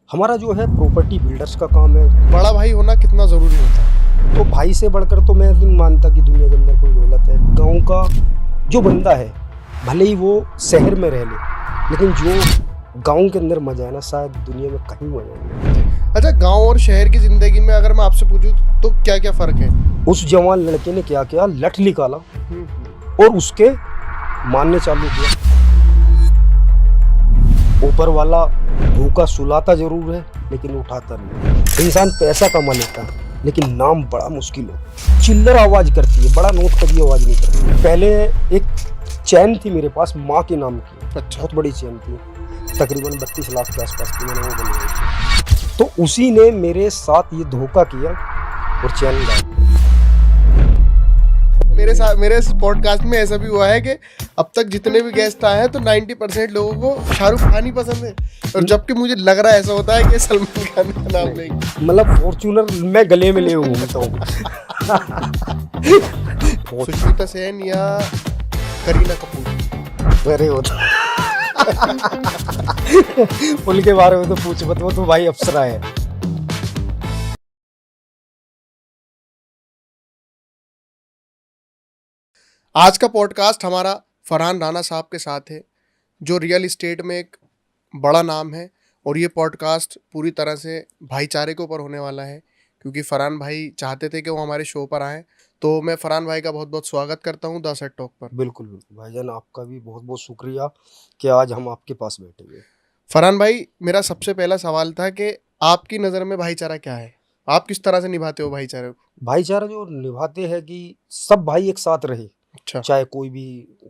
हमारा जो है प्रॉपर्टी बिल्डर्स का काम है। बड़ा भाई होना कितना ज़रूरी होता है? तो भाई से बढ़कर तो मैं नहीं मानता कि दुनिया के अंदर कोई दौलत है। गांव का जो बंदा है, भले ही वो शहर में रह ले, लेकिन जो गांव के अंदर मजा है ना, शायद दुनिया में कहीं मजा नहीं। अच्छा, गांव और शहर की ज़िंदगी में अगर मैं आपसे पूछूं तो क्या क्या फ़र्क है? उस जवान लड़के ने क्या किया, लठ निकाला और उसके मारने चालू किया। ऊपर वाला भूखा सुलाता जरूर है लेकिन उठाता नहीं। इंसान पैसा कमा लेता है लेकिन नाम बड़ा मुश्किल है। चिल्लर आवाज करती है, बड़ा नोट कभी आवाज नहीं करती। पहले एक चैन थी मेरे पास, माँ के नाम की। अच्छा। बहुत बड़ी चैन थी, तकरीबन 32 लाख के आसपास की मैंने वो बनवाई थी। तो उसी ने मेरे साथ ये धोखा किया और चैन गायब। मेरे इस पॉडकास्ट में ऐसा भी हुआ है कि अब तक जितने भी गेस्ट आए हैं तो 90% लोगों को शाहरुख खान ही पसंद है, और जबकि मुझे लग रहा है ऐसा होता है कि सलमान खान का नाम लेंगे। मतलब फॉर्च्यूनर मैं गले में ले घूमता हूँ। सुष्मिता सेन या करीना कपूर? अरे होता उनके बारे में तो पूछ मत, वो तो भाई अप्सरा है। आज का पॉडकास्ट हमारा फरहान राणा साहब के साथ है, जो रियल इस्टेट में एक बड़ा नाम है, और ये पॉडकास्ट पूरी तरह से भाईचारे के ऊपर होने वाला है, क्योंकि फरहान भाई चाहते थे कि वो हमारे शो पर आएँ। तो मैं फरहान भाई का बहुत बहुत स्वागत करता हूँ द सेट टॉक पर। बिल्कुल बिल्कुल भाईजान, आपका भी बहुत बहुत शुक्रिया कि आज हम आपके पास बैठे हुए। फरहान भाई, मेरा सबसे पहला सवाल था कि आपकी नज़र में भाईचारा क्या है? आप किस तरह से निभाते हो भाईचारे को? भाईचारा जो निभाते हैं कि सब भाई एक साथ रहे, अच्छा। चाहे कोई भी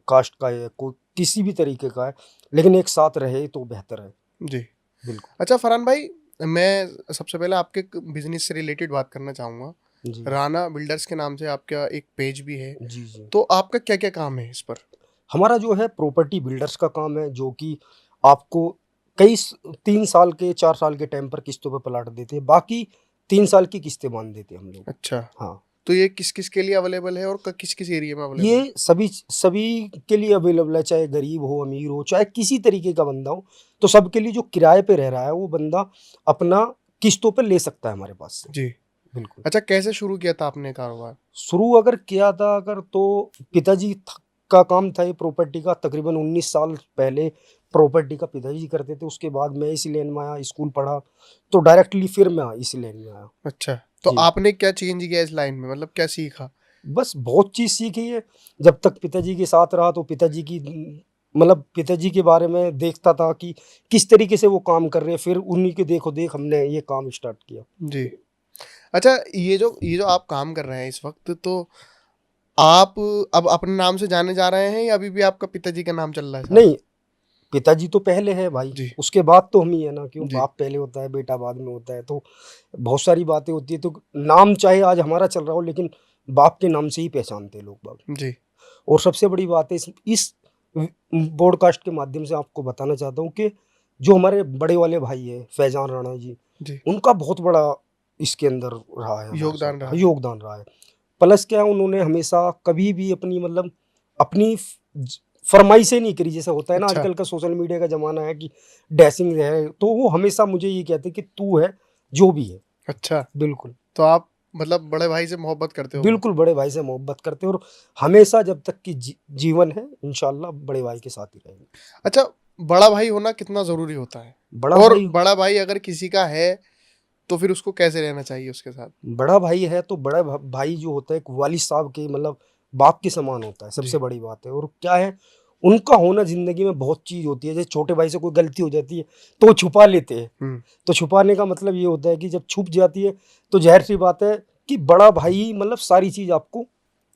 कास्ट का है, कोई किसी भी तरीके का है, लेकिन एक साथ रहे तो बेहतर है। जी। बिल्कुल। अच्छा फरहान भाई, मैं सबसे पहले आपके बिजनेस से रिलेटेड बात करना चाहूँगा। जी राणा बिल्डर्स के नाम से आपका एक पेज भी है, जी जी। तो आपका क्या क्या काम है इस पर? हमारा जो है प्रॉपर्टी बिल्डर्स का काम है, जो कि आपको कई 3 साल के 4 साल के टाइम पर किस्तों पे प्लाट देते हैं, बाकी 3 साल की किस्तें बांध देते हैं हम लोग। अच्छा। हाँ, तो ये किस किस के लिए अवेलेबल है और किस किस एरिया में अवेलेबल है? ये सभी सभी के लिए अवेलेबल है, चाहे गरीब हो, अमीर हो, चाहे किसी तरीके का बंदा हो, तो सबके लिए जो किराए पे रह रहा है वो बंदा अपना किस्तों पे ले सकता है हमारे पास से। जी। बिल्कुल। अच्छा, कैसे शुरू किया था आपने कारोबार? शुरू अगर किया था अगर तो पिताजी का काम था ये प्रॉपर्टी का। तकरीबन 19 साल पहले प्रॉपर्टी का पिताजी करते थे। उसके बाद मैं इसी लाइन में आया, स्कूल पढ़ा, तो डायरेक्टली फिर मैं इसी लाइन में आया। अच्छा, तो जी, आपने क्या चेंज किया इस लाइन में, मतलब क्या सीखा? बस बहुत चीज़ सीखी है। जब तक पिताजी के साथ रहा तो पिताजी की मतलब पिताजी के बारे में देखता था कि किस तरीके से वो काम कर रहे हैं, फिर उन्हीं के देखो देख हमने ये काम स्टार्ट किया। जी। अच्छा, ये जो आप काम कर रहे हैं इस वक्त, तो आप अब अपने नाम से जाने जा रहे हैं या अभी भी आपका पिताजी का नाम चल रहा है साथ? नहीं, पिताजी तो पहले है भाई, जी। उसके बाद तो हम ही है ना। क्यों, जी। बाप पहले होता है, बेटा बाद में होता है, तो बहुत सारी बातें होती है। तो नाम चाहे आज हमारा चल रहा हो, लेकिन बाप के नाम से ही पहचानते हैं लोग बाग। जी। और सबसे बड़ी बात है इस पॉडकास्ट के माध्यम से आपको बताना चाहता हूँ कि जो हमारे बड़े वाले भाई है फैजान राणा जी, जी। उनका बहुत बड़ा इसके अंदर रहा है, हमारे योगदान साथ रहा है। योगदान रहा है। प्लस क्या है, उन्होंने हमेशा कभी भी अपनी मतलब अपनी फरमाइशें नहीं करी। जैसे होता है ना अच्छा। आजकल का सोशल मीडिया का जमाना है कि डैशिंग है, तो वो हमेशा मुझे ये कहते कि तू है जो भी है। अच्छा, बिल्कुल तो आप मतलब बड़े भाई से मोहब्बत करते हो बहुत? बिल्कुल, बड़े भाई से मोहब्बत करते हैं और हमेशा जब तक कि जीवन है इंशाल्लाह बड़े भाई के साथ ही रहेंगे। अच्छा, बड़ा भाई होना कितना ज़रूरी होता है? बड़ा और भाई बड़ा भाई अगर किसी का है तो फिर उसको कैसे रहना चाहिए उसके साथ? बड़ा भाई है तो बड़ा भाई जो होता है एक वालिद साहब के मतलब बाप के समान होता है, सबसे जी। बड़ी बात है। और क्या है, उनका होना जिंदगी में बहुत चीज होती है। जैसे छोटे भाई से कोई गलती हो जाती है तो वो छुपा लेते हैं, हम्म। तो छुपाने का मतलब ये होता है कि जब छुप जाती है तो जाहिर सी बात है कि बड़ा भाई मतलब सारी चीज आपको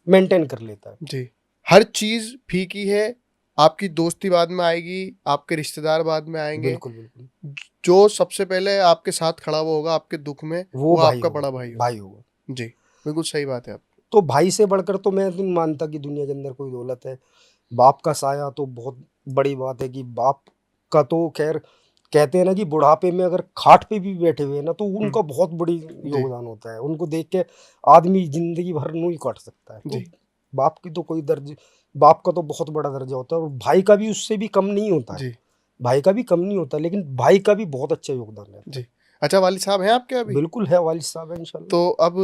मेंटेन कर लेता है। जी। हर चीज़ फीकी है, आपकी दोस्ती बाद में आएगी, आपके रिश्तेदार बाद में आएंगे, बिल्कुल बिल्कुल, जो सबसे पहले आपके साथ खड़ा हुआ होगा आपके दुख में, वो वो भाई आपका होगा, बड़ा भाई भाई होगा। होगा। जी, बिल्कुल सही बात है आप। तो भाई से बढ़कर तो मैं नहीं मानता कि दुनिया के अंदर कोई दौलत है। बाप का साया तो बहुत बड़ी बात है कि बाप का तो खैर कहते हैं ना कि बुढ़ापे में अगर खाट पे भी बैठे हुए हैं ना तो उनका बहुत बड़ी जी। योगदान होता है। उनको देख के आदमी जिंदगी भर नहीं काट सकता है। तो जी। बाप की तो कोई दर्ज बाप का तो बहुत बड़ा दर्जा होता है और भाई का भी उससे भी कम नहीं होता है। जी। भाई का भी कम नहीं होता, लेकिन भाई का भी बहुत अच्छा योगदान है। जी। अच्छा, वालिद साहब हैं आपके अभी? बिल्कुल है, वालिद साहब है इंशाल्लाह। तो अब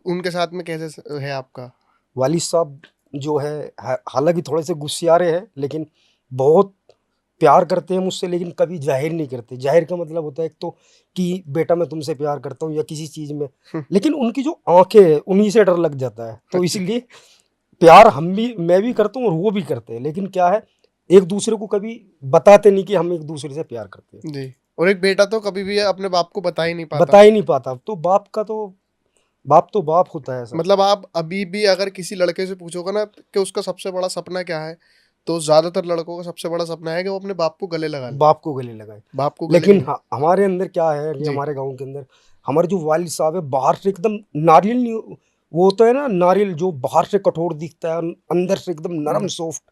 उनके साथ में कैसे है आपका? वालिद साहब जो है हालांकि थोड़े से गुस्सियारे हैं, लेकिन बहुत प्यार करते हैं मुझसे, लेकिन कभी जाहिर नहीं करते। जाहिर का मतलब होता है एक तो कि बेटा मैं तुमसे प्यार करता हूँ या किसी चीज में, लेकिन उनकी जो आंखें हैं उन्हीं से डर लग जाता है। तो अच्छा। इसलिए प्यार मैं भी करता हूँ और वो भी करते हैं, लेकिन क्या है, एक दूसरे को कभी बताते नहीं कि हम एक दूसरे से प्यार करते हैं। जी। और एक बेटा तो कभी भी अपने बाप को बता ही नहीं पाता। बता ही नहीं पाता। तो बाप तो बाप होता है सर। मतलब आप अभी भी अगर किसी लड़के से पूछोगे ना कि उसका सबसे बड़ा सपना क्या है, तो ज्यादातर लड़कों का सबसे बड़ा सपना है कि वो अपने बाप को गले लगा ले। बाप को गले लगाए। बाप को गले लेकिन मिले। हमारे अंदर क्या है कि जी। हमारे गांव के अंदर हमारे जो वालिद साहब है बाहर से एकदम नारियल नहीं, वो होता है ना नारियल जो बाहर से कठोर दिखता है अंदर से एकदम नरम सॉफ्ट,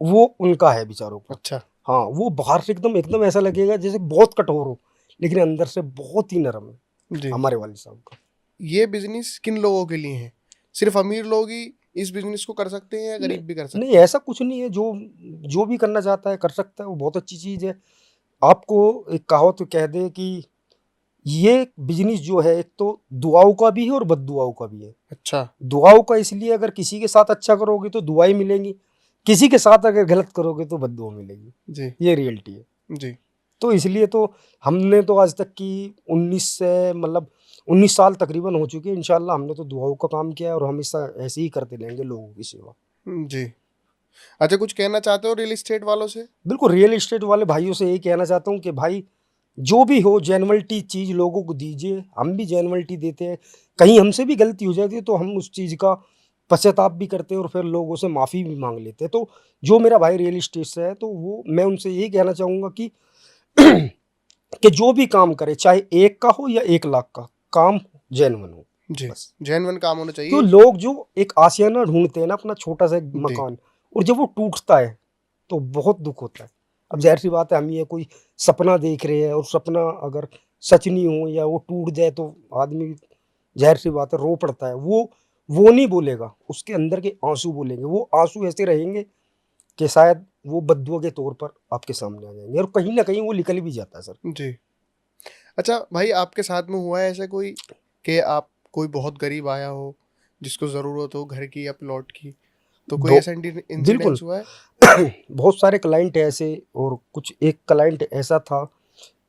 वो उनका है बेचारों का। अच्छा। हाँ, वो बाहर से एकदम एकदम ऐसा लगेगा जैसे बहुत कठोर हो, लेकिन अंदर से बहुत ही नरम है जी। हमारे वालिद साहब का। ये बिजनेस किन लोगों के लिए है? सिर्फ अमीर लोग ही इस बिजनेस को कर सकते हैं या नहीं, गरीब भी कर नहीं सकते हैं? ऐसा कुछ नहीं है। जो जो भी करना चाहता है कर सकता है, वो बहुत अच्छी चीज है। आपको एक कहावत कह दे कि ये बिजनेस जो है एक तो दुआओं का भी है और बद्दुआओं का भी है। अच्छा। दुआओं का इसलिए, अगर किसी के साथ अच्छा करोगे तो दुआएं मिलेंगी, किसी के साथ अगर गलत करोगे तो बद्दुआ मिलेगी। जी। ये रियलिटी है। जी। तो इसलिए तो हमने तो आज तक की 19 से मतलब 19 साल तकरीबन हो चुके हैं इंशाल्लाह, हमने तो दुआओं का काम किया है और हमेशा ऐसे ही करते रहेंगे लोगों की सेवा। जी। अच्छा, कुछ कहना चाहते हो रियल एस्टेट वालों से? बिल्कुल, रियल एस्टेट वाले भाइयों से यही कहना चाहता हूँ कि भाई जो भी हो जेन्युइनिटी चीज़ लोगों को दीजिए, हम भी जेन्युइनिटी देते हैं। कहीं हमसे भी गलती हो जाती है तो हम उस चीज़ का पश्चाताप भी करते हैं और फिर लोगों से माफ़ी भी मांग लेते हैं। तो जो मेरा भाई रियल एस्टेट से है तो वो मैं उनसे यही कहना चाहूँगा कि कि जो भी काम करे, चाहे 1 का हो या 1 लाख का, काम जेन्युइन हो जी। बस। जेन्युइन काम होना तो चाहिए। लोग जो एक आशियाना ढूंढते हैं ना अपना छोटा सा एक जी। मकान, और जब वो टूटता है तो बहुत दुख होता है। अब जाहिर सी बात है, हम ये कोई सपना देख रहे हैं और सपना अगर सच नहीं हो या वो टूट जाए तो आदमी, जाहिर सी बात है, रो पड़ता है। वो नहीं बोलेगा, उसके अंदर के आंसू बोलेंगे। वो आंसू ऐसे रहेंगे कि शायद वो बद्दुआ के तौर पर आपके सामने आ जाएंगे, और कहीं ना कहीं वो निकल भी जाता है सर। जी। अच्छा भाई, आपके साथ में हुआ है ऐसा कोई कि आप कोई बहुत गरीब आया हो जिसको ज़रूरत हो घर की या प्लॉट की, तो कोई दो ऐसा बिल्कुल। इंसिडेंस हुआ है? बहुत सारे क्लाइंट ऐसे, और कुछ एक क्लाइंट ऐसा था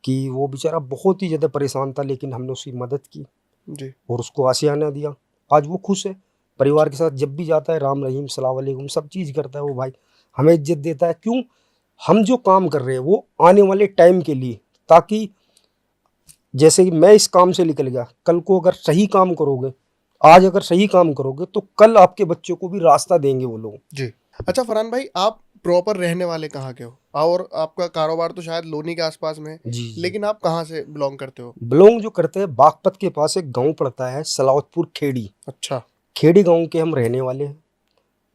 कि वो बेचारा बहुत ही ज़्यादा परेशान था, लेकिन हमने उसकी मदद की जी। और उसको आशियाना दिया। आज वो खुश है, परिवार के साथ जब भी जाता है राम रहीम सलाम वालेकुम सब चीज़ करता है। वो भाई हमें इज्जत देता है। क्यों? हम जो काम कर रहे हैं वो आने वाले टाइम के लिए, ताकि जैसे कि मैं इस काम से निकल गया, कल को अगर सही काम करोगे, आज अगर सही काम करोगे तो कल आपके बच्चों को भी रास्ता देंगे वो लोग। जी। अच्छा फरहान भाई, आप प्रॉपर रहने वाले कहाँ के हो? और आपका कारोबार तो शायद लोनी के आसपास में है, जी जी। लेकिन आप कहाँ से बिलोंग करते हो? बिलोंग जो करते हैं, बागपत के पास एक गांव पड़ता है सलावतपुर खेड़ी। अच्छा। खेड़ी गांव के हम रहने वाले हैं,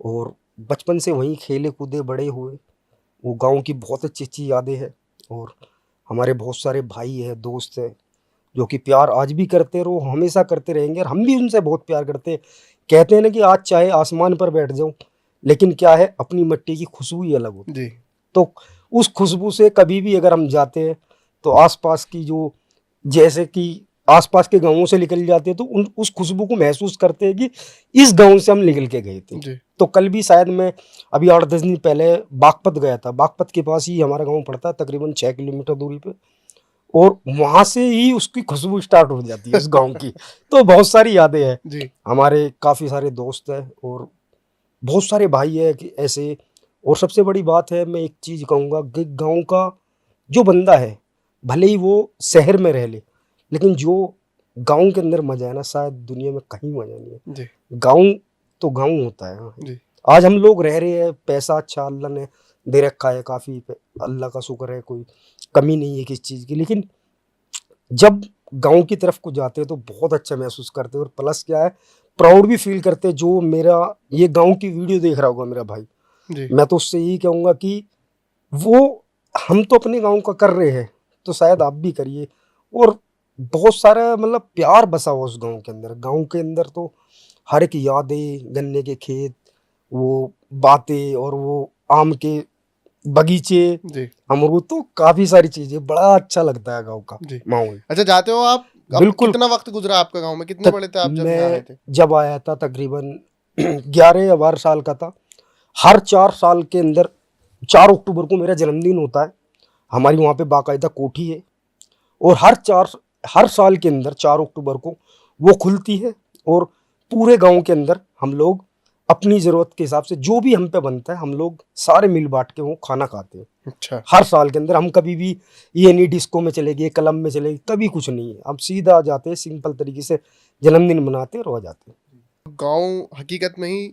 और बचपन से वहीं खेले कूदे बड़े हुए। वो गांव की बहुत अच्छी अच्छी यादें हैं, और हमारे बहुत सारे भाई हैं, दोस्त हैं, जो कि प्यार आज भी करते रहो, हमेशा करते रहेंगे, और हम भी उनसे बहुत प्यार करते हैं। कहते हैं ना कि आज चाहे आसमान पर बैठ जाऊं, लेकिन क्या है, अपनी मिट्टी की खुशबू ही अलग होती है। जी। तो उस खुशबू से कभी भी अगर हम जाते हैं तो आसपास की जो, जैसे कि आसपास के गांवों से निकल जाते हैं तो उस खुशबू को महसूस करते हैं कि इस गांव से हम निकल के गए थे। जी। तो कल भी शायद मैं अभी 8-10 दिन पहले बागपत गया था। बागपत के पास ही हमारा गांव पड़ता है, तकरीबन 6 किलोमीटर दूरी पे, और वहां से ही उसकी खुशबू स्टार्ट हो जाती है उस गांव की। तो बहुत सारी यादें हैं। जी। हमारे काफ़ी सारे दोस्त हैं और बहुत सारे भाई हैं कि ऐसे। और सबसे बड़ी बात है, मैं एक चीज़ कहूँगा कि गांव का जो बंदा है, भले ही वो शहर में रह ले, लेकिन जो गांव के अंदर मजा है ना, शायद दुनिया में कहीं मजा नहीं है। जी। गांव तो गांव होता है। हाँ। जी। आज हम लोग रह रहे हैं, पैसा अच्छा अल्लाह ने दे रखा है काफ़ी, अल्लाह का शुक्र है, कोई कमी नहीं है किस चीज़ की। लेकिन जब गांव की तरफ को जाते हैं तो बहुत अच्छा महसूस करते हैं, और प्लस क्या है, प्राउड भी फील करते हैं। जो मेरा ये गांव की वीडियो देख रहा होगा मेरा भाई, जी। मैं तो उससे यही कहूँगा कि वो, हम तो अपने गांव का कर रहे हैं तो शायद आप भी करिए। और बहुत सारा मतलब प्यार बसा हुआ उस गांव के अंदर। गांव के अंदर तो हर एक यादें, गन्ने के खेत, वो बातें, और वो आम के बगीचे, जी अमरूद, तो काफी सारी चीजें, बड़ा अच्छा लगता है गाँव का जी। माहौल। अच्छा, जाते हो आप? अब बिल्कुल। कितना वक्त गुजरा आपका गांव में? कितने तक बड़े थे आप जब यहाँ आए मैं थे? जब आया था तकरीबन 11 या 12 साल का था। हर 4 साल के अंदर 4 अक्टूबर को मेरा जन्मदिन होता है। हमारी वहाँ पे बाकायदा कोठी है, और हर साल के अंदर 4 अक्टूबर को वो खुलती है, और पूरे गांव के अंदर हम लोग अपनी ज़रूरत के हिसाब से जो भी हम पे बनता है, हम लोग सारे मिल बांट के वो खाना खाते हैं। अच्छा। हर साल के अंदर हम कभी भी ये नहीं डिस्को में चले गए, क्लब में चले गए, कभी कुछ नहीं है। हम सीधा आ जाते हैं, सिंपल तरीके से जन्मदिन मनाते हैं और आ जाते हैं। गांव हकीकत में ही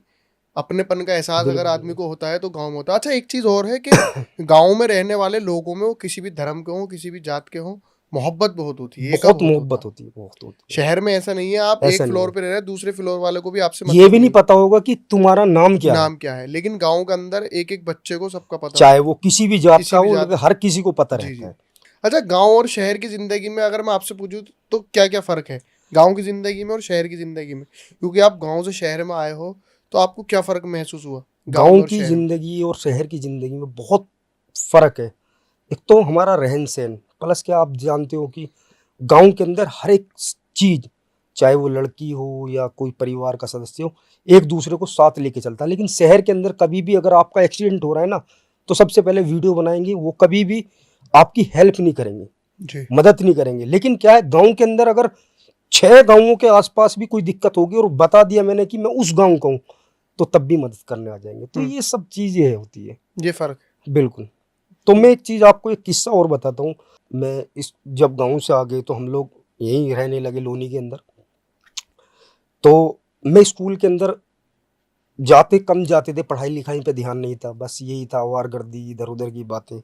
अपनेपन का एहसास अगर आदमी बिल्कुल। को होता है तो गांव में होता है। अच्छा, एक चीज और है कि गांव में रहने वाले लोगों में, वो किसी भी धर्म के हों, किसी भी जात के हों, मोहब्बत बहुत होती है, एका बहुत बहुत होता मोहब्बत है। होती है, बहुत होती है। शहर में ऐसा नहीं है, आप ऐसा एक नहीं फ्लोर है, पे रह रहे हैं, दूसरे फ्लोर वाले को भी आपसे ये मतलब भी नहीं नहीं, पता होगा कि तुम्हारा नाम क्या है। नाम क्या है। लेकिन गांव के अंदर एक एक बच्चे को सबका पता चाहे होता वो किसी भी जात किसी का भी हो, जात लेकिन हर किसी को पता है। जी रहता जी। है। अच्छा, गांव और शहर की जिंदगी में अगर मैं आपसे पूछूं तो क्या क्या फर्क है गांव की जिंदगी में और शहर की जिंदगी में? क्योंकि आप गांव से शहर में आए हो, तो आपको क्या फर्क महसूस हुआ गांव में गांव और की शहर में? जिंदगी और शहर की जिंदगी में बहुत फर्क है। एक तो हमारा रहन सहन, प्लस क्या आप जानते हो कि गांव के अंदर हर एक चीज, चाहे वो लड़की हो या कोई परिवार का सदस्य हो, एक दूसरे को साथ लेके चलता है। लेकिन शहर के अंदर कभी भी अगर आपका एक्सीडेंट हो रहा है ना, तो सबसे पहले वीडियो बनाएंगे, वो कभी भी आपकी हेल्प नहीं करेंगे, जी। मदद नहीं करेंगे। लेकिन क्या है, गांव के अंदर अगर 6 गांवों के आसपास भी कोई दिक्कत होगी और बता दिया मैंने कि मैं उस गांव का हूं, तो तब भी मदद करने आ जाएंगे। तो ये सब चीजें होती है। ये फर्क बिल्कुल। तो मैं एक चीज़ आपको, एक किस्सा और बताता हूँ। मैं इस जब गांव से आ गए तो हम लोग यहीं रहने लगे लोनी के अंदर। तो मैं स्कूल के अंदर जाते कम जाते थे, पढ़ाई लिखाई पे ध्यान नहीं था, बस यही था आवारगर्दी, इधर उधर की बातें।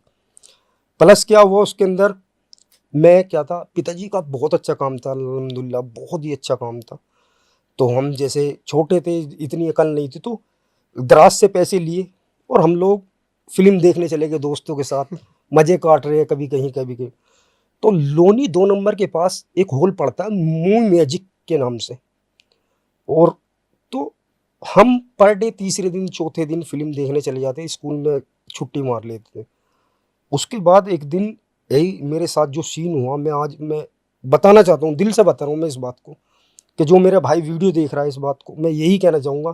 प्लस क्या हुआ उसके अंदर, मैं क्या था, पिताजी का बहुत अच्छा काम था अल्हम्दुलिल्लाह, बहुत ही अच्छा काम था। तो हम जैसे छोटे थे, इतनी अकल नहीं थी, तो दराज से पैसे लिए और हम लोग फिल्म देखने चले गए दोस्तों के साथ, मजे काट रहे हैं, कभी कहीं कभी कहीं। तो लोनी 2 नंबर के पास एक हॉल पड़ता है मूवी मैजिक के नाम से। और तो हम पर डे तीसरे दिन चौथे दिन फिल्म देखने चले जाते, स्कूल में छुट्टी मार लेते थे। उसके बाद एक दिन यही मेरे साथ जो सीन हुआ, मैं बताना चाहता हूँ, दिल से बता रहा हूँ मैं इस बात को, कि जो मेरा भाई वीडियो देख रहा है, इस बात को मैं यही कहना चाहूँगा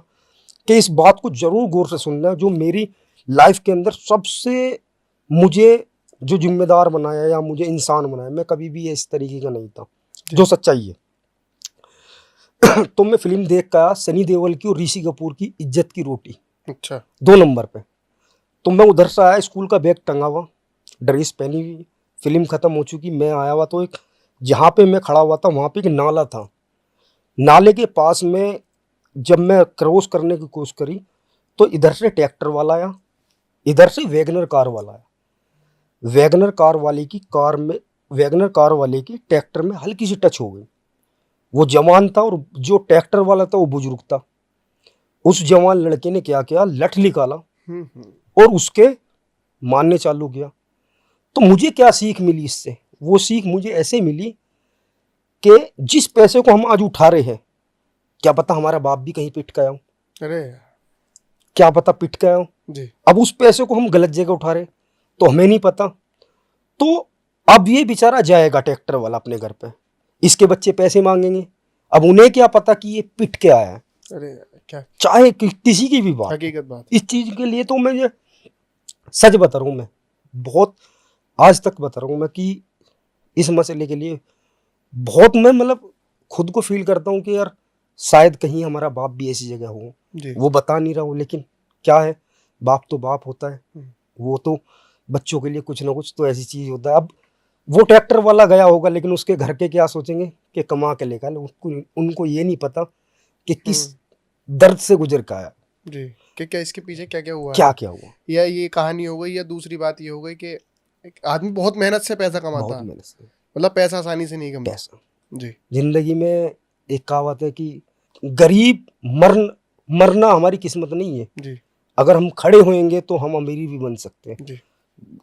कि इस बात को जरूर गौर से सुनना। जो मेरी लाइफ के अंदर सबसे मुझे जो जिम्मेदार बनाया या मुझे इंसान बनाया, मैं कभी भी इस तरीके का नहीं था, जो सच्चाई है। तो मैं फिल्म देख कर आया, सनी देओल की और ऋषि कपूर की इज्जत की रोटी, अच्छा। 2 नंबर पे। तो मैं उधर से आया, स्कूल का बैग टंगा हुआ, ड्रेस पहनी हुई, फिल्म खत्म हो चुकी, मैं आया हुआ, तो एक जहाँ पे मैं खड़ा हुआ था वहाँ पे एक नाला था। नाले के पास में जब मैं क्रॉस करने की कोशिश करी, तो इधर से ट्रैक्टर वाला आया, इधर से वैगनर कार वाला आया। वैगनर कार वाले की कार में, वैगनर कार वाले की ट्रैक्टर में हल्की सी टच हो गई। वो जवान था और जो ट्रैक्टर वाला था वो बुजुर्ग था। उस जवान लड़के ने क्या किया, लठ निकाला हम्म। और उसके मारने चालू किया। तो मुझे क्या सीख मिली इससे, वो सीख मुझे ऐसे मिली कि जिस पैसे को हम आज उठा रहे हैं, क्या पता हमारा बाप भी कहीं पिट गया हो, अरे क्या पता पिट गया हो। जी। अब उस पैसे को हम गलत जगह उठा रहे, तो हमें नहीं पता। तो अब ये बेचारा जाएगा ट्रैक्टर वाला अपने घर पे, इसके बच्चे पैसे मांगेंगे, अब उन्हें क्या पता कि ये पिट के आया है, अरे क्या चाहे किसी की भी बात हो। हकीकत बात। इस चीज के लिए तो मैं ये सच बता रहा हूँ, मैं बहुत आज तक बता रहा हूँ मैं कि इस मसले के लिए बहुत मैं मतलब खुद को फील करता हूँ कि यार शायद कहीं हमारा बाप भी ऐसी जगह हो। जी। वो बता नहीं रहा हूँ, लेकिन क्या है, बाप तो बाप होता है, हम्म। वो तो बच्चों के लिए कुछ ना कुछ तो ऐसी चीज होता है। अब वो ट्रैक्टर वाला गया होगा, लेकिन उसके घर के क्या सोचेंगे कि कमा के लेगा, उनको उनको ये नहीं पता कि किस दर्द से गुजर का आया, जी। कि क्या इसके पीछे क्या क्या हुआ क्या है, क्या हुआ। या ये कहानी हो गई, या दूसरी बात ये हो गई कि एक आदमी बहुत मेहनत से पैसा कमाता बहुत है, मेहनत से मतलब पैसा आसानी से नहीं कमता। पैसा। जी जिंदगी में एक कहावत है कि गरीब मरना हमारी किस्मत नहीं है, जी अगर हम खड़े होएंगे तो हम अमीरी भी बन सकते हैं। जी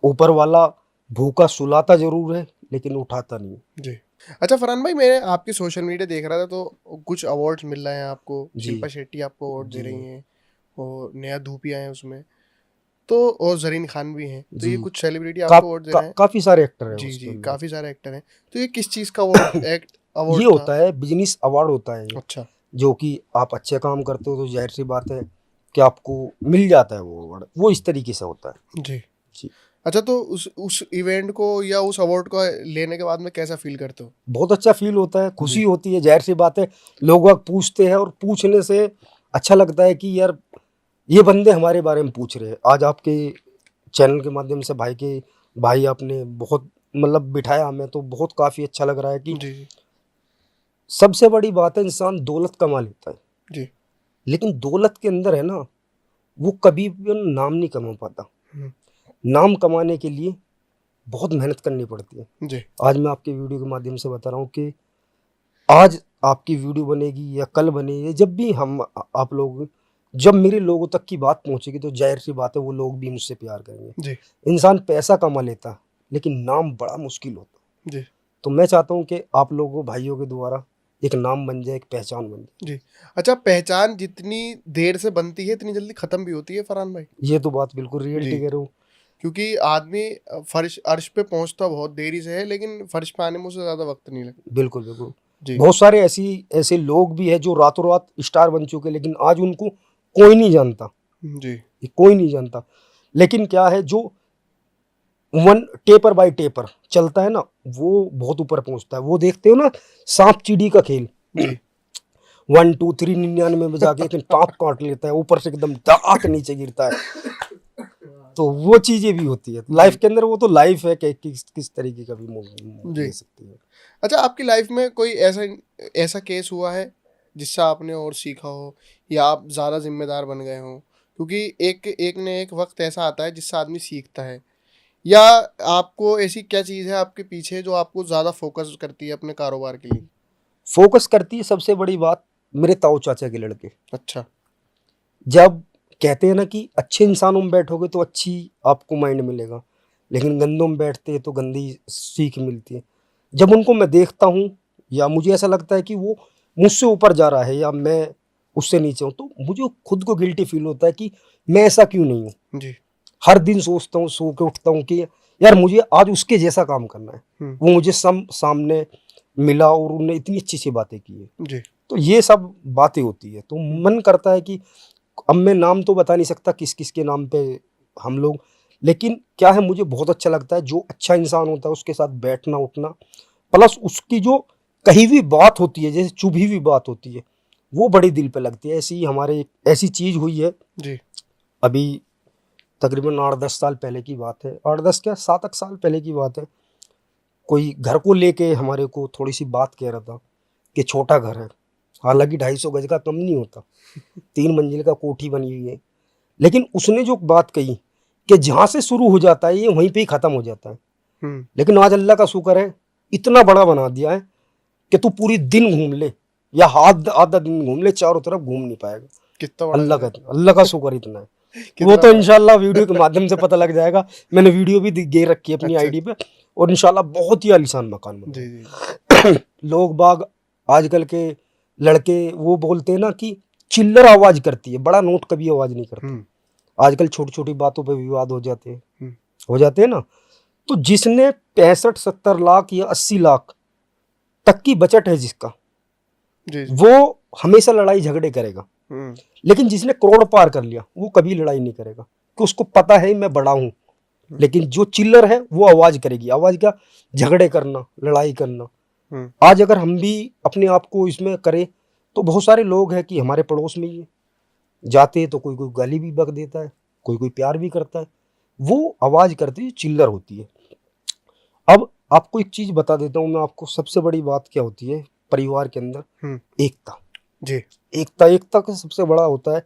ऊपर वाला भूखा सुलाता जरूर है, लेकिन उठाता नहीं। जी। अच्छा फरहान भाई, मैं आपकी सोशल मीडिया देख रहा था, तो कुछ अवार्ड्स मिल रहे हैं आपको, जी शिल्पा शेट्टी आपको अवार्ड दे जी। रही हैं और नेहा धूपिया हैं उसमें। तो और जरीन खान भी हैं, तो ये जी। कुछ सेलिब्रिटी आपको वोट दे रहे हैं। काफी सारे एक्टर हैं जी उसके जी, अंदर। काफी सारे एक्टर हैं। तो ये किस चीज का वोट एक्ट ये अवार्ड था? होता है बिजनेस अवार्ड होता है ये, अच्छा जो कि आप अच्छे काम करते हो तो जाहिर सी बात है कि आपको मिल जाता है वो अवार्ड, वो इस तरीके से होता है। जी। जी। अच्छा, तो उस इवेंट को या उस अवार्ड को लेने के बाद में कैसा फील करते हो? बहुत अच्छा फील होता है, खुशी जी होती है, जाहिर सी बात है। लोग बाग पूछते हैं और पूछने से अच्छा लगता है कि यार ये बंदे हमारे बारे में पूछ रहे हैं। आज आपके चैनल के माध्यम से भाई आपने बहुत मतलब बिठाया हमें, तो बहुत काफ़ी अच्छा लग रहा है कि जी जी सबसे बड़ी बात है इंसान दौलत कमा लेता है, जी। लेकिन दौलत के अंदर है ना, वो कभी भी नाम नहीं कमा पाता। हम्म, नाम कमाने के लिए बहुत मेहनत करनी पड़ती है। जी आज मैं आपके वीडियो के माध्यम से बता रहा हूँ कि आज आपकी वीडियो बनेगी या कल बनेगी, जब भी आप लोग जब मेरे लोगों तक की बात पहुंचेगी तो जाहिर सी बात है वो लोग भी मुझसे प्यार करेंगे। जी इंसान पैसा कमा लेता है, लेकिन नाम बड़ा मुश्किल होता है। जी तो मैं चाहता हूँ कि आप लोगों भाइयों के द्वारा एक नाम बन जाए, एक पहचान बन जाए। जी। अच्छा, पहचान जितनी देर से बनती है इतनी जल्दी खत्म भी होती है फरहान भाई। ये तो बात बिल्कुल जी, रियलिटी कह रहे हो। क्योंकि आदमी फर्श अर्श पे पहुंचता बहुत देरी से है, लेकिन फर्श पे आने में उसे ज्यादा वक्त नहीं लगता। बिल्कुल बिल्कुल। जी बहुत सारे ऐसे लोग भी हैं जो रातों रात स्टार बन चुके, लेकिन आज उनको कोई नहीं जानता। जी ये कोई नहीं जानता। लेकिन क्या है, जो वन टेपर बाय टेपर चलता है ना, वो बहुत ऊपर पहुंचता है। वो देखते हो ना, सांप चीड़ी का खेल, जी 1 2 3 99 में जाके एक टाँप काट लेता है, ऊपर से एकदम धड़ाक नीचे गिरता है। तो वो चीजें भी होती है लाइफ जी के अंदर। वो तो लाइफ है कि किस तरीके का भी जी। ले सकती है। अच्छा, आपकी लाइफ में कोई ऐसा ऐसा केस हुआ है जिससे आपने और सीखा हो, या आप ज़्यादा जिम्मेदार बन गए हो? क्योंकि एक एक ने एक वक्त ऐसा आता है जिससे आदमी सीखता है। या आपको ऐसी क्या चीज़ है आपके पीछे जो आपको ज़्यादा फोकस करती है अपने कारोबार के लिए? फोकस करती है सबसे बड़ी बात, मेरे ताऊ चाचा के लड़के। अच्छा जब कहते हैं ना कि अच्छे इंसानों में बैठोगे तो अच्छी आपको माइंड मिलेगा, लेकिन गंदों में बैठते हैं तो गंदी सीख मिलती है। जब उनको मैं देखता हूँ या मुझे ऐसा लगता है कि वो मुझसे ऊपर जा रहा है या मैं उससे नीचे हूँ, तो मुझे खुद को गिल्टी फील होता है कि मैं ऐसा क्यों नहीं हूँ। जी। हर दिन सोचता हूँ, सो के उठता हूँ कि यार मुझे आज उसके जैसा काम करना है। हुँ, वो मुझे सामने मिला और उन्होंने इतनी अच्छी अच्छी बातें की है। जी। तो ये सब बातें होती है, तो हुँ, मन करता है कि अब मैं नाम तो बता नहीं सकता किस किस के नाम पे हम लोग, लेकिन क्या है, मुझे बहुत अच्छा लगता है जो अच्छा इंसान होता है उसके साथ बैठना उठना, प्लस उसकी जो कही हुई बात होती है, जैसे चुभी हुई बात होती है, वो बड़ी दिल पे लगती है। ऐसी हमारे एक ऐसी चीज़ हुई है जी। अभी, तकरीबन 8-10 साल पहले की बात है, 8-10 क्या 7-8 साल पहले की बात है। कोई घर को लेके हमारे को थोड़ी सी बात कह रहा था कि छोटा घर है, हालांकि 250 गज का कम नहीं होता, 3 मंजिल का कोठी बनी हुई है, लेकिन उसने जो बात कही कि जहाँ से शुरू हो जाता है ये वहीं पे ही ख़त्म हो जाता है। हुँ, लेकिन आज अल्लाह का शुक्र है, इतना बड़ा बना दिया है कि तू पूरी दिन घूम ले या आधा आधा दिन घूम ले, चारों तरफ घूम नहीं पाएगा। कितना बड़ा घर है? अल्लाह का शुक्र इतना है। वो कितना तो बड़ा? इंशाल्लाह वीडियो के माध्यम से पता लग जाएगा। मैंने वीडियो भी दे रखी है अपनी अच्छा, आईडी पे, और इंशाल्लाह बहुत ही आलीशान मकान बना जी, जी, जी। है। लोग बाग आजकल के लड़के वो बोलते हैं ना कि चिल्लर आवाज करती है, बड़ा नोट कभी आवाज नहीं करता। हुँ, आजकल छोटी छोटी बातों पे विवाद हुँ, हो जाते हैं ना। तो जिसने 65-70 लाख या 80 लाख तक की बचत है जिसका, जी, जी। वो हमेशा लड़ाई झगड़े करेगा। हुँ, लेकिन जिसने करोड़ पार कर लिया वो कभी लड़ाई नहीं करेगा, कि उसको पता है मैं बड़ा हूं। हुँ, लेकिन जो चिल्लर है वो आवाज करेगी। आवाज क्या? झगड़े करना, लड़ाई करना। हुँ, आज अगर हम भी अपने आप को इसमें करें तो बहुत सारे लोग हैं कि हमारे पड़ोस में ही है, जाते हैं तो कोई कोई गाली भी बक देता है, कोई कोई प्यार भी करता है। वो आवाज करती है, चिल्लर होती है। अब आपको एक चीज बता देता हूँ मैं आपको, सबसे बड़ी बात क्या होती है परिवार के अंदर? हुँ, एकता। जी, एकता का सबसे बड़ा होता है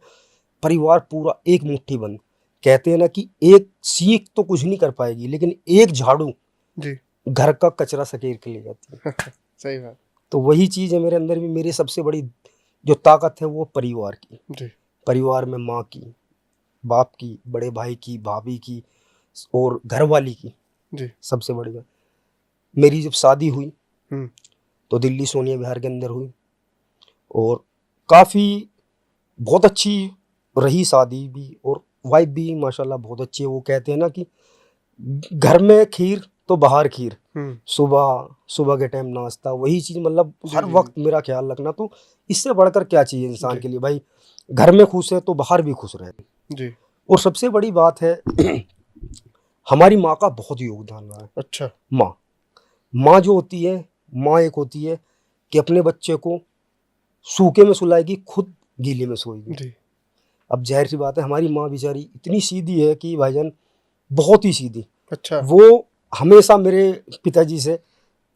परिवार पूरा एक मुट्ठी बंद। कहते हैं ना कि एक सीख तो कुछ नहीं कर पाएगी, लेकिन एक झाड़ू जी। घर का कचरा सकेर के ले जाती है। सही बात। तो वही चीज़ है मेरे अंदर भी। मेरी सबसे बड़ी जो ताकत है वो परिवार की। जी, परिवार में माँ की, बाप की, बड़े भाई की, भाभी की और घर वाली की। जी, सबसे बड़ी बात, मेरी जब शादी हुई हुँ, तो दिल्ली सोनिया विहार के अंदर हुई, और काफ़ी बहुत अच्छी रही शादी भी, और वाइफ भी माशाल्लाह बहुत अच्छी है। वो कहते हैं ना कि घर में खीर तो बाहर खीर, सुबह सुबह के टाइम नाश्ता, वही चीज़ मतलब जी, हर जी, वक्त मेरा ख्याल रखना। तो इससे बढ़कर क्या चाहिए इंसान जी। के लिए भाई? घर में खुश है तो बाहर भी खुश रहे। जी। और सबसे बड़ी बात है हमारी माँ का बहुत योगदान रहा है। अच्छा। माँ माँ जो होती है, माँ एक होती है कि अपने बच्चे को सूखे में सुलाएगी, खुद गीले में सोएगी। जी। अब ज़ाहिर सी बात है हमारी माँ बेचारी इतनी सीधी है कि भाईजान बहुत ही सीधी। अच्छा। वो हमेशा मेरे पिताजी से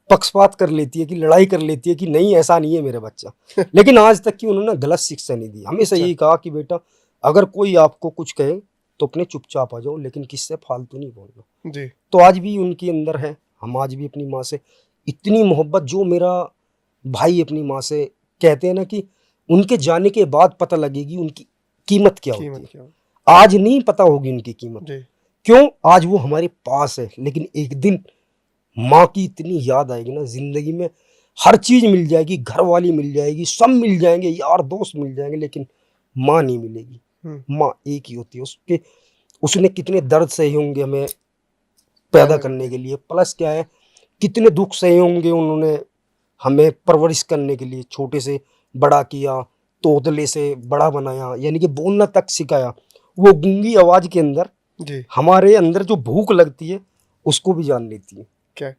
पक्षपात कर लेती है, कि लड़ाई कर लेती है कि नहीं ऐसा नहीं है मेरा बच्चा। लेकिन आज तक की उन्होंने गलत शिक्षा नहीं दी। हमेशा अच्छा। यही कहा कि बेटा अगर कोई आपको कुछ कहे तो अपने चुपचाप आ जाओ, लेकिन किससे फालतू नहीं बोलना। जी। तो आज भी उनके अंदर है। हम आज भी अपनी माँ से इतनी मोहब्बत, जो मेरा भाई अपनी माँ से, कहते हैं ना कि उनके जाने के बाद पता लगेगी उनकी कीमत क्या होती कीमत है। क्या? आज नहीं पता होगी उनकी कीमत। जी। क्यों? आज वो हमारे पास है, लेकिन एक दिन माँ की इतनी याद आएगी ना, जिंदगी में हर चीज मिल जाएगी, घर वाली मिल जाएगी, सब मिल जाएंगे, यार दोस्त मिल जाएंगे, लेकिन माँ नहीं मिलेगी। माँ एक ही होती है। उसके उसने कितने दर्द सहे होंगे हमें पैदा करने के लिए, प्लस क्या है कितने दुख सहे होंगे उन्होंने हमें परवरिश करने के लिए, छोटे से बड़ा किया, तोतले से बड़ा बनाया, यानी कि बोलना तक सिखाया। वो गूंगी आवाज के अंदर जी। हमारे अंदर जो भूख लगती है उसको भी जान लेती है। क्या?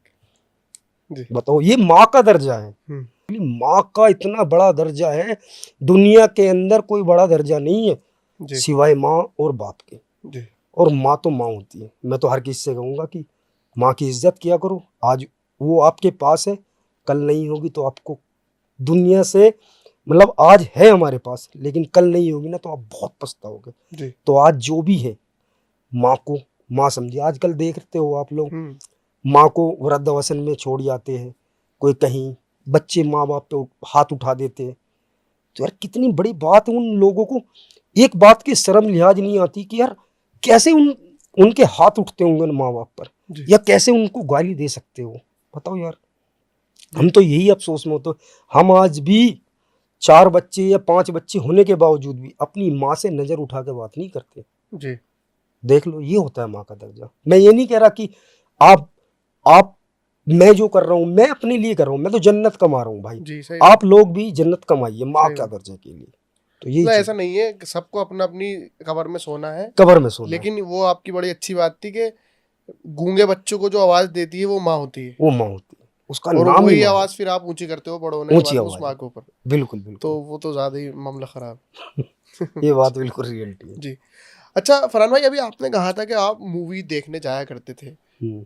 जी। बताओ, ये माँ का दर्जा है। माँ का इतना बड़ा दर्जा है, दुनिया के अंदर कोई बड़ा दर्जा नहीं है जी। सिवाय माँ और बाप के। जी। और माँ तो माँ होती है। मैं तो हर किसी से कहूँगा कि माँ की इज्जत किया करो। आज वो आपके पास है, कल नहीं होगी तो आपको दुनिया से, मतलब आज है हमारे पास लेकिन कल नहीं होगी ना तो आप बहुत पछताओगे। जी। तो आज जो भी है माँ को माँ समझिए। आजकल देखते हो आप लोग, हम्म। माँ को वृद्धाश्रम में छोड़ जाते हैं, कोई कहीं, बच्चे माँ बाप पे हाथ उठा देते हैं। तो यार कितनी बड़ी बात है। उन लोगों को एक बात की शर्म लिहाज नहीं आती कि यार कैसे उनके हाथ उठते होंगे उन माँ बाप पर, जी। या कैसे उनको गाली दे सकते हो। बताओ यार, हम तो यही अफसोस में होते। हम आज भी 4 बच्चे या 5 बच्चे होने के बावजूद भी अपनी माँ से नजर उठा के बात नहीं करते। जी। देख लो, ये होता है माँ का दर्जा। मैं ये नहीं कह रहा कि आप मैं जो कर रहा हूँ मैं अपने लिए कर रहा हूँ, मैं तो जन्नत कमा रहा हूँ भाई। जी। सही। आप लोग भी जन्नत कमाइए माँ सही का बात। दर्जे के लिए। तो यही मतलब चीज ऐसा नहीं है कि सबको अपना अपनी कब्र में सोना है, कब्र में सोना है। लेकिन वो आपकी बड़ी अच्छी बात थी कि गूंगे बच्चों को जो आवाज देती है वो माँ होती है, वो माँ होती है, उसका और नाम ही वही माँ है। आवाज फिर आप ऊंची करते हो बड़े होने के ऊंची बाद उस आवाज माँ है। के ऊपर। बिल्कुल तो बिल्कुल। वो तो ज्यादा ही मामला खराब। ये बात बिल्कुल रियलिटी है। जी। अच्छा फरहान भाई, अभी आपने कहा था कि आप मूवी देखने जाया करते थे,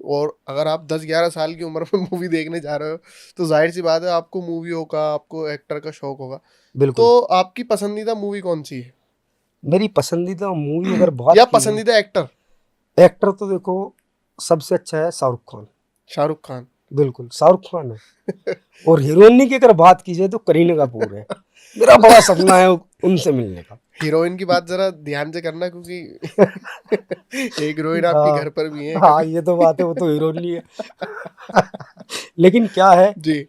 और अगर आप 10-11 साल की उम्र में मूवी देखने जा रहे हो तो जाहिर सी बात है आपको मूवियों का, आपको एक्टर का शौक होगा। बिल्कुल। तो आपकी पसंदीदा मूवी कौन सी है, मेरी पसंदीदा मूवी अगर बात या की जाए, पसंदीदा एक्टर? एक्टर तो देखो सबसे अच्छा है शाहरुख खान। शाहरुख खान। बिल्कुल शाहरुख खान है। और हीरोइनी की अगर बात की जाए तो करीना कपूर है। मेरा बड़ा सपना है उनसे मिलने का। हीरोइन की बात जरा ध्यान से करना, क्योंकि एक हीरोइन आपके हाँ घर पर भी है हाँ, कभी। ये तो बात है, वो तो हीरोइनी है। लेकिन क्या है जी।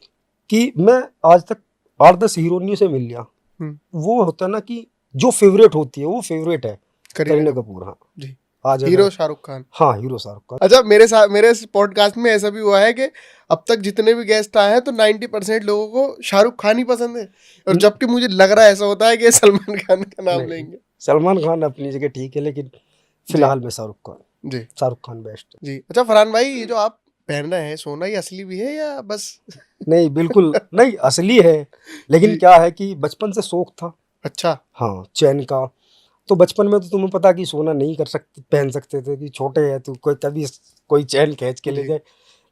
कि मैं आज तक 8-10 हीरोइनियों से मिल लिया। हम्म। वो होता है ना कि जो फेवरेट होती है वो फेवरेट है करीना करीना कपूर। कपूर। हाँ जी। आज अगर, हीरो शाहरुख खान। हाँ हीरो शाहरुख खान। अच्छा, मेरे साथ मेरे पॉडकास्ट में ऐसा भी हुआ है कि अब तक जितने भी गेस्ट आए हैं तो 90% लोगों को शाहरुख खान ही पसंद है, और जबकि मुझे लग रहा है ऐसा होता है कि सलमान खान का नाम नहीं, लेंगे। सलमान खान अपनी जगह ठीक है, लेकिन जी। फिलहाल में शाहरुख खान। जी। शाहरुख खान बेस्ट है। जी। अच्छा फरहान भाई, ये जो आप पहन रहे हैं सोना, ये असली भी है या बस? नहीं बिल्कुल नहीं, असली है। लेकिन जी। क्या है कि बचपन से शौक था। अच्छा। हाँ चैन का। तो बचपन में तो तुम्हें पता कि सोना नहीं कर सकते, पहन सकते थे कि छोटे हैं तो कोई कभी कोई चैन खींच के ले जी। जाए।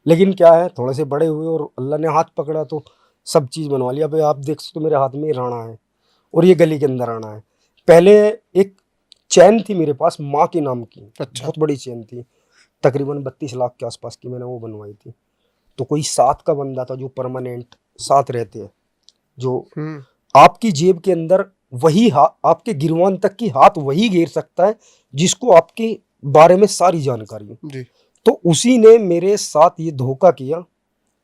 लेकिन क्या है, थोड़े से बड़े हुए और अल्लाह ने हाथ पकड़ा तो सब चीज़ बनवा लिया। भाई आप देख सकते हो मेरे हाथ में ये राणा है और ये गली के अंदर राणा है। पहले एक चैन थी मेरे पास माँ के नाम की, अच्छा। बहुत बड़ी चैन थी, तकरीबन 32 लाख के आसपास की, मैंने वो बनवाई थी। तो कोई साथ का बंदा था जो परमानेंट साथ रहते हैं, जो आपकी जेब के अंदर वही आपके गिरवान तक की हाथ वही घेर सकता है जिसको आपके बारे में सारी जानकारी हो। जी। तो उसी ने मेरे साथ ये धोखा किया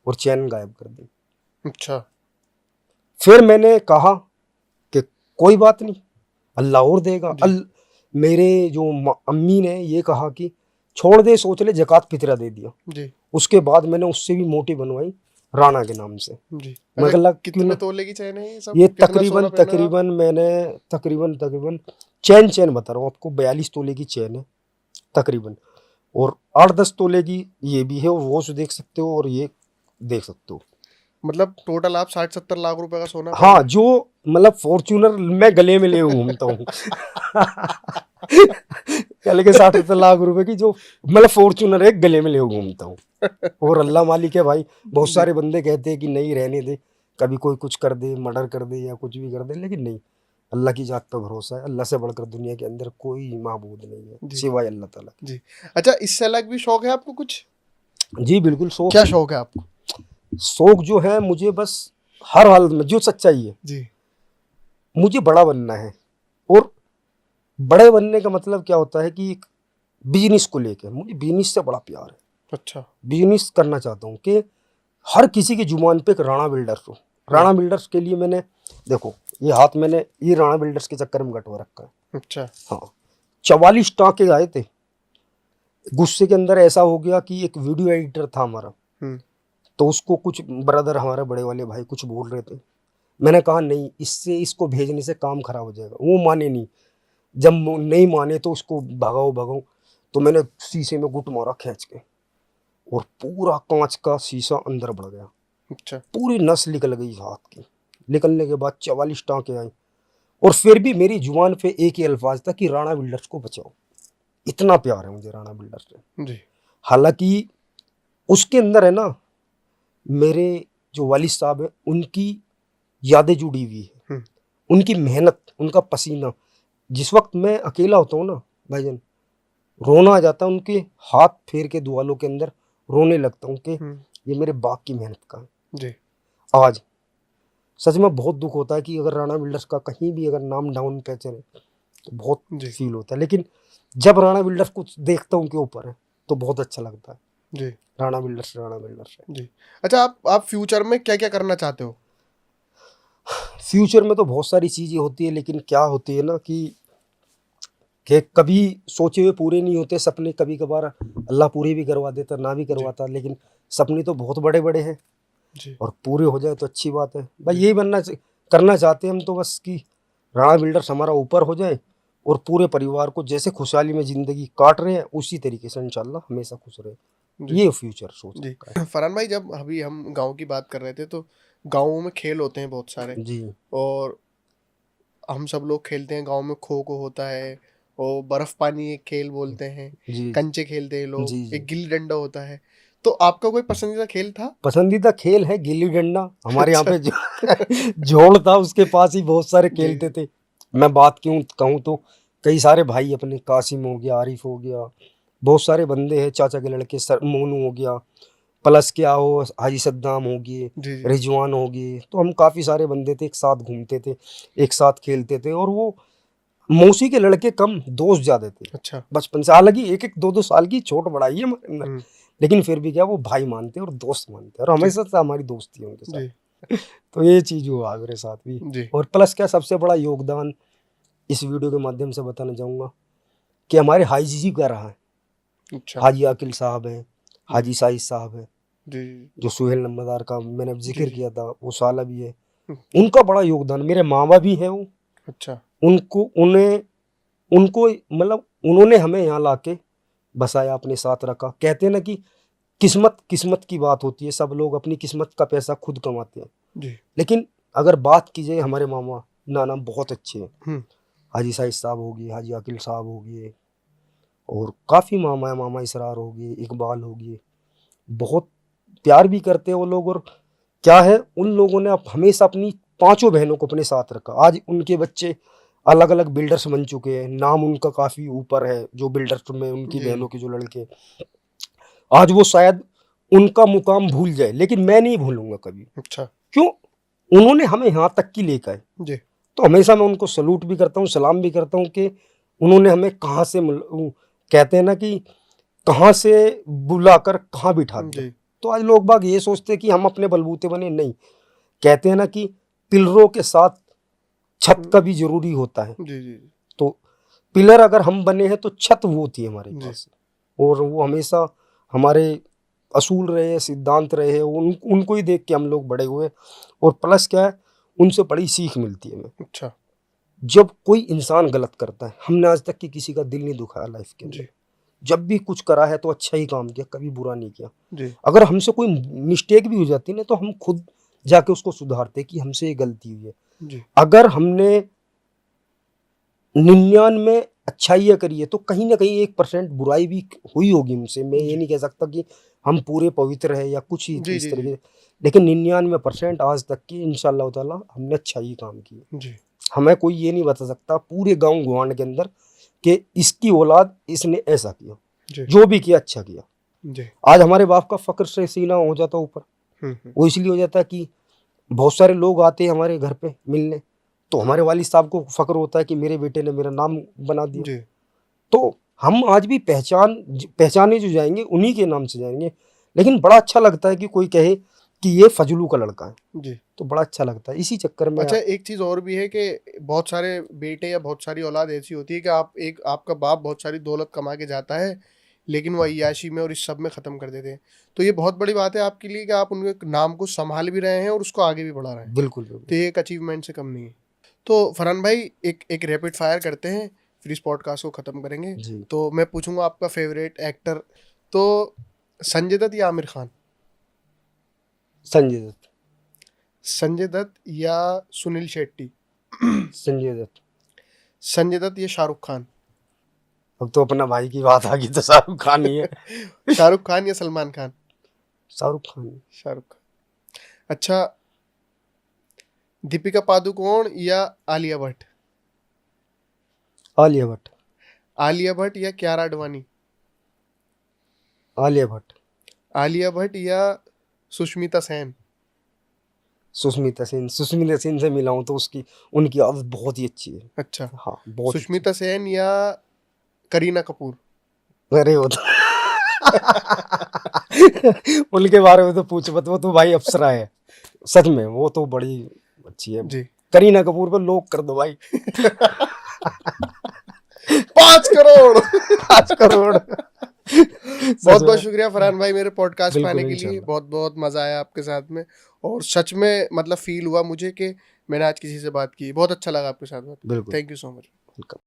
और चैन गायब कर दी। अच्छा। फिर मैंने कहा कि कोई बात नहीं, अल्लाह और देगा। जी। मेरे जो अम्मी ने ये कहा कि छोड़ दे, सोच ले, ज़कात फितरा दे दिया। जी उसके बाद मैंने उससे भी मोटी बनवाई राणा के नाम से। जी। मैं अच्छा, कहा क्यों कितने ना, तोले की चैन है ये सब? ये कितना सोना पहने हो आप? तकरीबन मैंने तकरीबन चैन बता रहा हूँ आपको, 42 तोले की चैन है तकरीबन, और 8-10 तोले की ये भी है, और वॉच देख सकते हो और ये देख सकते हो। मतलब टोटल आप 60-70 लाख रुपए का सोना हाँ, पहने जो मतलब फॉर्च्यूनर मैं गले में ले घूमता हूँ। कल के 60-70 लाख रुपए की जो मतलब फॉर्च्यूनर है गले में ले घूमता हूँ। और अल्लाह मालिक है भाई, बहुत जी सारे बंदे कहते हैं कि नहीं रहने दे, कभी कोई कुछ कर दे, मर्डर कर दे या कुछ भी कर दे, लेकिन नहीं, अल्लाह की जात पर भरोसा है। अल्लाह से बढ़कर दुनिया के अंदर कोई माबूद नहीं है जी सिवाय अल्लाह ताला जी। अच्छा, इससे अलग भी शौक है आपको कुछ? के। जी बिल्कुल, शौक क्या है। शौक है आपको? शौक जो है मुझे, बस हर हालत में जो सच्चाई है, जी मुझे बड़ा बनना है। और बड़े बनने का मतलब क्या होता है कि बिजनेस को लेकर मुझे बिजनेस से बड़ा प्यार है। अच्छा बिजनेस करना चाहता हूँ कि हर किसी की जुबान पे एक राणा बिल्डर्स हो। राणा बिल्डर्स के लिए मैंने, देखो ये हाथ मैंने ये राणा बिल्डर्स के चक्कर में कटवा रखा है। अच्छा। हाँ, 44 टाँके आए थे। गुस्से के अंदर ऐसा हो गया कि एक वीडियो एडिटर था हमारा, हम्म तो उसको कुछ ब्रदर हमारे बड़े वाले भाई कुछ बोल रहे थे। मैंने कहा नहीं, इससे इसको भेजने से काम खराब हो जाएगा। वो माने नहीं। जब नहीं माने तो उसको भगाओ भगाओ, तो मैंने शीशे में गुट मारा खींच के, और पूरा कांच का शीशा अंदर बढ़ गया। अच्छा। पूरी नस निकल गई हाथ की। निकलने के बाद 44 टाँके आए, और फिर भी मेरी जुबान पे एक ही अल्फाज था कि राणा बिल्डर्स को बचाओ। इतना प्यार है मुझे राणा बिल्डर्स से। जी हालांकि उसके अंदर है ना, मेरे जो वालिद साहब है उनकी यादें जुड़ी हुई है, हम्म उनकी मेहनत, उनका पसीना। जिस वक्त मैं अकेला होता हूँ ना भाईजान, रोना आ जाता है, उनके हाथ फेर के दुआलों के अंदर रोने लगता हूँ कि हम्म। ये मेरे बाप की मेहनत का है। जी आज सच में बहुत दुख होता है कि अगर राणा बिल्डर्स का कहीं भी अगर नाम डाउन पे चले तो बहुत जी फील होता है, लेकिन जब राणा बिल्डर्स को देखता हूँ के ऊपर है तो बहुत अच्छा लगता है। जी राणा बिल्डर्स, राणा बिल्डर्स है। जी। अच्छा, आप फ्यूचर में क्या क्या करना चाहते हो? फ्यूचर में तो बहुत सारी चीज़ें होती है, लेकिन क्या होती है ना कि कभी सोचे हुए पूरे नहीं होते सपने। कभी कभार अल्लाह पूरे भी करवा देता, ना भी जी करवाता, लेकिन सपने तो बहुत बड़े बड़े हैं, जी और पूरे हो जाए तो अच्छी बात है भाई। जी यही करना चाहते हैं हम तो, बस कि राणा बिल्डर्स हमारा ऊपर हो जाए, और पूरे परिवार को जैसे खुशहाली में ज़िंदगी काट रहे हैं उसी तरीके से इंशाल्लाह हमेशा खुश रहे। जी ये फ्यूचर सोच जी। रखा फरहान भाई, जब अभी हम गांव की बात कर रहे थे तो गांवों में खेल होते हैं बहुत सारे, है। जी और हम सब लोग खेलते हैं गांव में। खो खो होता है, और बर्फ पानी एक खेल बोलते हैं, जी कंचे खेलते हैं लोग, जी जी। एक गिल्ली डंडा होता है। तो आपका कोई पसंदीदा खेल था? पसंदीदा खेल है गिल्ली डंडा। हमारे यहाँ अच्छा। पे जो जोड़ था उसके पास ही बहुत सारे जी खेलते थे। मैं बात क्यों कहूँ तो कई सारे भाई अपने, कासिम हो गया, आरिफ हो गया, बहुत सारे बंदे हैं, चाचा के लड़के सर मोनू हो गया, प्लस क्या हो हाजी सद्दाम हो गए, जी जी रिजवान हो गए, तो हम काफ़ी सारे बंदे थे, एक साथ घूमते थे, एक साथ खेलते थे। और वो मौसी के लड़के कम, दोस्त ज़्यादा थे अच्छा। बचपन से। हालांकि एक एक दो दो साल की छोट बढ़ाई है हमारे अंदर, हम्म। लेकिन फिर भी क्या वो भाई मानते हैं और दोस्त मानते हैं, और जी हमेशा से हमारी दोस्ती है उनके साथ। जी तो ये चीज़ हुआ मेरे साथ भी। जी और प्लस क्या, सबसे बड़ा योगदान इस वीडियो के माध्यम से बताना चाहूँगा कि हमारे हाजी जी का रहा है। अच्छा। हाजी आकिल साहब हैं, जी हाजी साइद साहब हैं, जी जो सुहेल नंबरदार का मैंने जी जिक्र जी। किया था, वो साला भी है। हम्म, उनका बड़ा योगदान, मेरे मामा भी है वो। अच्छा। उनको उन्हें उनको मतलब उन्होंने हमें यहाँ लाके बसाया, अपने साथ रखा। कहते हैं ना कि किस्मत किस्मत की बात होती है, सब लोग अपनी किस्मत का पैसा खुद कमाते हैं, जी लेकिन अगर बात की जाए हमारे मामा नाना बहुत अच्छे हैं। हम्म हाजी साइद साहब हो गए, हाजी आकिल साहब हो गए, और काफ़ी मामा है, मामा इसरार हो गए, इकबाल हो गए। बहुत प्यार भी करते हैं वो लोग। और क्या है, उन लोगों ने हमेशा अपनी पांचों बहनों को अपने साथ रखा। आज उनके बच्चे अलग अलग बिल्डर्स बन चुके हैं, नाम उनका काफ़ी ऊपर है, जो बिल्डर्स में उनकी जी बहनों के जो लड़के, आज वो शायद उनका मुकाम भूल जाए, लेकिन मैं नहीं भूलूंगा कभी। अच्छा। क्यों, उन्होंने हमें यहाँ तक की लेकर आए। जी तो हमेशा मैं उनको सलूट भी करता हूँ, सलाम भी करता हूँ कि उन्होंने हमें कहाँ से कहते हैं ना कि कहाँ से बुलाकर कहाँ बिठा दिया। जी तो आज लोग बाग ये सोचते हैं कि हम अपने बलबूते बने, नहीं। कहते हैं ना कि पिलरों के साथ छत का भी जरूरी होता है। जी जी तो पिलर अगर हम बने हैं तो छत वो थी हमारे जी। पास, और वो हमेशा हमारे असूल रहे, सिद्धांत रहे, उनको ही देख के हम लोग बड़े हुए। और प्लस क्या है, उनसे बड़ी सीख मिलती है हमें। अच्छा। जब कोई इंसान गलत करता है, हमने आज तक की किसी का दिल नहीं दुखाया लाइफ के अंदर। जी। जब भी कुछ करा है तो अच्छा ही काम किया, कभी बुरा नहीं किया। जी। अगर हमसे कोई मिस्टेक भी हो जाती है ना, तो हम खुद जाके उसको सुधारते कि हमसे ये गलती हुई है। जी। अगर हमने 99 अच्छाइयाँ करी है तो कहीं ना कहीं 1% बुराई भी हुई होगी हमसे। मैं ये जी। नहीं कह सकता कि हम पूरे पवित्र है या कुछ ही जी। इस जी। तरीके जी। से, लेकिन 99% आज तक की इंशाल्लाह ताला हमने अच्छा ही काम किया। जी। हमें कोई ये नहीं बता सकता पूरे गांव गुआंढ के अंदर कि इसकी औलाद इसने ऐसा किया। जी। जो भी किया अच्छा किया। जी। आज हमारे बाप का फक्र से सीना हो जाता ऊपर। हम्म। वो इसलिए हो जाता है कि बहुत सारे लोग आते हैं हमारे घर पे मिलने, तो हमारे वालिद साहब को फक्र होता है कि मेरे बेटे ने मेरा नाम बना दिया। जी। तो हम आज भी पहचाने जो जाएंगे उन्हीं के नाम से जाएंगे। लेकिन बड़ा अच्छा लगता है कि कोई कहे कि ये फजलू का लड़का है, जी। तो बड़ा अच्छा लगता है। इसी चक्कर में अच्छा, एक चीज़ और भी है कि बहुत सारे बेटे या बहुत सारी औलाद ऐसी होती है कि आपका बाप बहुत सारी दौलत कमा के जाता है, लेकिन वो अय्याशी में और इस सब में ख़त्म कर देते हैं। तो ये बहुत बड़ी बात है आपके लिए कि आप उनके नाम को संभाल भी रहे हैं और उसको आगे भी बढ़ा रहे हैं। बिल्कुल तो बिल्कुल। ये एक अचीवमेंट से कम नहीं है। तो फरहान भाई, एक रैपिड फायर करते हैं, फिर इस पॉडकास्ट को ख़त्म करेंगे। जी। तो मैं पूछूंगा आपका फेवरेट एक्टर। तो संजय दत्त या आमिर खान? संजय दत्त। संजय दत्त या सुनील शेट्टी? संजय दत्त। संजय दत्त या शाहरुख खान? अब तो अपना भाई की बात आ गई तो शाहरुख खान ही है। शाहरुख खान या सलमान खान? शाहरुख खान। शाहरुख खान। अच्छा, दीपिका पादुकोण या आलिया भट्ट? आलिया भट्ट। आलिया भट्ट या कियारा आडवाणी? आलिया भट्ट। आलिया भट्ट या सुष्मिता सेन? सुष्मिता सेन। सुष्मिता सेन से मिला हूं तो उनकी आवाज बहुत ही अच्छी है। अच्छा, हाँ, बहुत सुष्मिता सेन या करीना कपूर? अच्छी। अरे वो तो उनके बारे में तो पूछ मत, वो तो भाई अप्सरा है सच में, वो तो बड़ी अच्छी है। जी। करीना कपूर पर लोग कर दो भाई। 5 करोड़। 5 करोड़। बहुत बहुत शुक्रिया फरहान भाई मेरे पॉडकास्ट में बिल्कुल आने के लिए। इंशाल्लाह। बहुत बहुत मजा आया आपके साथ में, और सच में मतलब फील हुआ मुझे कि मैंने आज किसी से बात की। बहुत अच्छा लगा आपके साथ बात। बिल्कुल। Thank you so much. Welcome.